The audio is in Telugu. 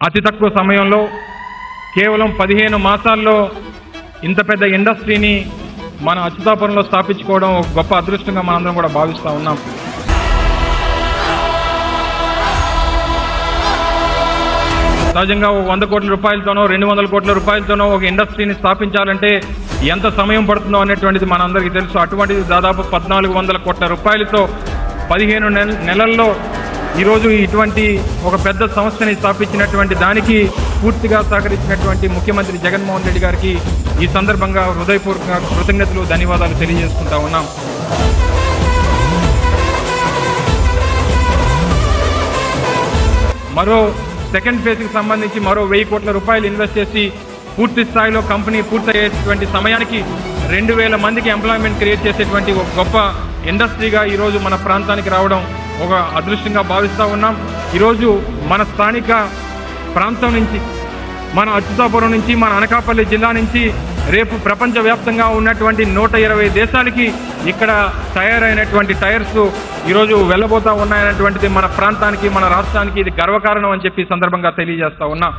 అతి తక్కువ సమయంలో కేవలం 15 మాసాల్లో ఇంత పెద్ద ఇండస్ట్రీని మన అచ్యుతాపురంలో స్థాపించుకోవడం ఒక గొప్ప అదృష్టంగా మనందరం కూడా భావిస్తూ ఉన్నాం. సహజంగా 100 కోట్ల రూపాయలతోనో 200 కోట్ల రూపాయలతోనో ఒక ఇండస్ట్రీని స్థాపించాలంటే ఎంత సమయం పడుతుందో అనేటువంటిది మనందరికీ తెలుసు. అటువంటిది దాదాపు 1400 కోట్ల రూపాయలతో 15 నెలల్లో ఈరోజు ఇటువంటి ఒక పెద్ద సంస్థని స్థాపించినటువంటి దానికి పూర్తిగా సహకరించినటువంటి ముఖ్యమంత్రి జగన్మోహన్ రెడ్డి గారికి ఈ సందర్భంగా హృదయపూర్వక కృతజ్ఞతలు, ధన్యవాదాలు తెలియజేసుకుంటా ఉన్నాం. మరో సెకండ్ ఫేజ్కి సంబంధించి మరో 1000 కోట్ల రూపాయలు ఇన్వెస్ట్ చేసి పూర్తి స్థాయిలో కంపెనీ పూర్తయ్యేటువంటి సమయానికి 2000 మందికి ఎంప్లాయ్మెంట్ క్రియేట్ చేసేటువంటి ఒక గొప్ప ఇండస్ట్రీగా ఈరోజు మన ప్రాంతానికి రావడం ఒక అదృష్టంగా భావిస్తూ ఉన్నాం. ఈరోజు మన స్థానిక ప్రాంతం నుంచి, మన అచ్యుతాపురం నుంచి, మన అనకాపల్లి జిల్లా నుంచి రేపు ప్రపంచవ్యాప్తంగా ఉన్నటువంటి 120 దేశాలకి ఇక్కడ తయారైనటువంటి టైర్స్ ఈరోజు వెళ్ళబోతా ఉన్నాయనేటువంటిది మన ప్రాంతానికి, మన రాష్ట్రానికి ఇది గర్వకారణం అని చెప్పి సందర్భంగా తెలియజేస్తా ఉన్నా.